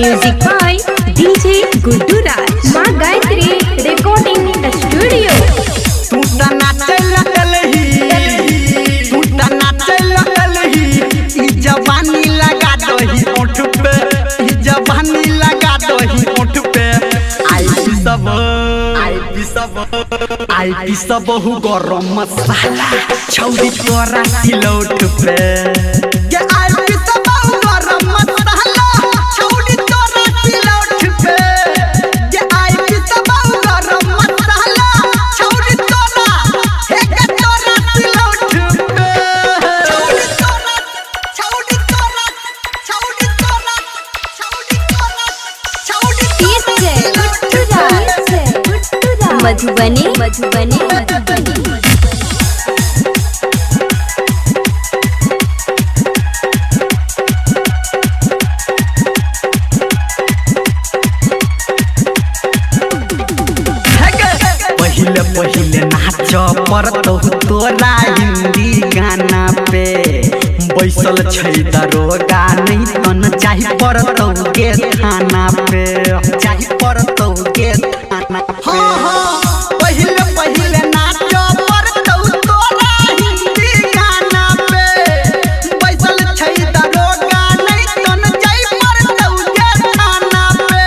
Music by DJ Guddu Raj. माँ Gayatri recording studio. टूटा नाचे लगल ही, टूटा नाचे लगल ही, ई जवानी लगा दही ओठ पे, ई जवानी लगा दही ओठ पे। आई सब हु गरम मसाला छौरी तोरा सिलौट पे। ये आई सब हु गरम मसाला छौरी तोरा सिलौट पे। ये आई सब हु गरम मसाला छौरी तोरा हे के तोरा सिलौट पे। छौरी तोरा छौरी तोरा छौरी तोरा छौरी तोरा छौरी Guddu Raj मधुबनी मधुबनी मधुबनी। पहिले पहिले नाच पड़तौ तोरा हिंदी गाना पे। बैसल छै दरोगा नहीं तन चाही पड़तौ के थाना पे, चाही पड़तौ के थाना पे। पहिले पहिले नाच पड़तौ तोरा हिंदी गाना पे। बैसल छै दरोगा नहीं तन चाही पड़तौ के थाना पे,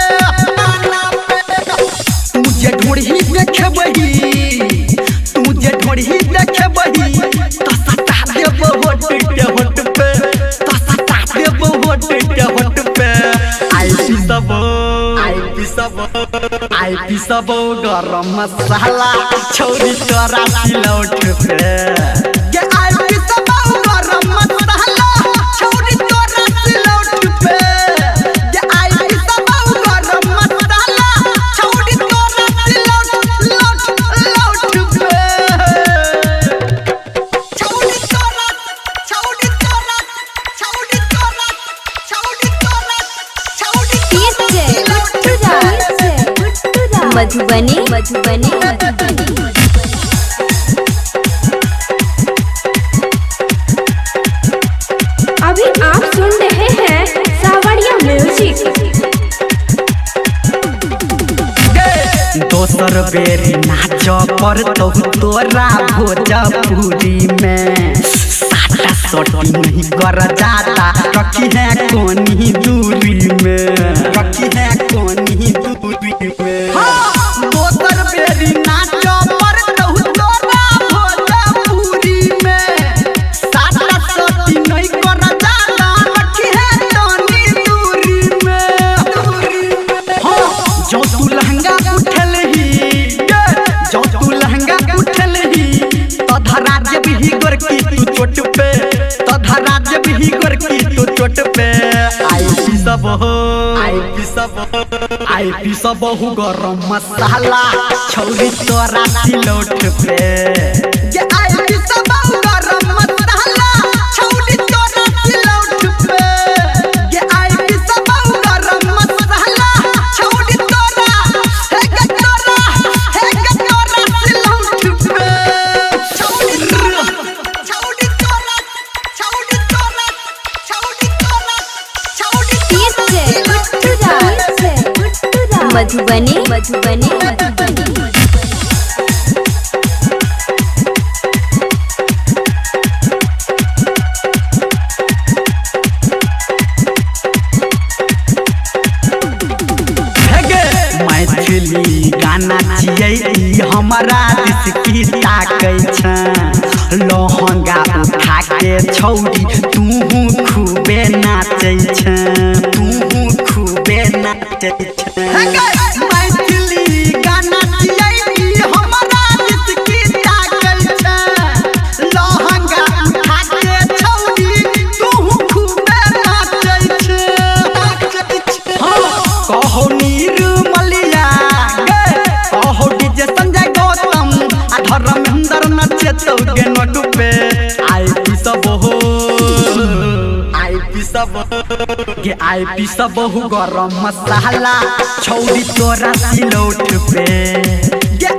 थाना पे। तुझे ढोढ़ी देखबही, तुझे ढोढ़ी देखबही, तो सटा देबो होट के होट पे, तो सटा देबो होट के होट पे। आई पी सब गरम मसाला छौरी तोरा सिलौट पे। ये आई पी सब गरम मसाला छौरी तोरा सिलौट पे। ये आई पी सब गरम मसाला छौरी तोरा सिलौट लौट लौट पे। छौरी तोरा छौरी तोरा छौरी तोरा छौरी तोरा छौरी मधुबनी मधुबनी मधुबनी। अभी आप सुन रहे हैं सावरिया म्यूजिक। दोसर बेरी नाच पड़तौ तोरा भोजपुरी में। साटा सोटी नहीं कर जाता रखी है कोनी दूरी में, रखी है कोनी दूरी में। दोसर बेरी नाच पड़तौ तोरा भोजपुरी में। साटा सोटी नहीं कर जाता रखी है कोनी दूरी में, दूरी में। जो तू लहंगा उठल ही, जो तू लहंगा उठल ही, तो धरा जब ही गोरकी तू चोट पे, तो धरा जब ही गोरकी तू चोट पे। आई पी सब हु गरम मसाला छौरी तोरा सिलौट पे। ये आई पी सब हु गरम मसाला छौरी तोरा सिलौट पे। ये आई पी सब हु गरम मसाला छौरी तोरा हे के तोरा सिलौट पे। छौरी तोरा छौरी तोरा छौरी तोरा छौरी तोरा छौरी मधुबनी मधुबनी मधुबनी। मैथिली गाना छियै ई हमारा दिस की ताकै छ। लहंगा उठा के छौरी तूहू खूबे नाचै छ, तूहू खूबे नाचै छ। मैथिली गाना छियै ई हमारा दिस की ताकै छ। लहंगा उठा के छौरी तूहू खूबे नाचै छ। कहो निर्मलिया कहो डीजे संजय गौतम आ धर्मेंद्र नचेतौ के नोट पे। आई पी सब हु गरम मसाला छौरी तोरा सिलौट पे। ये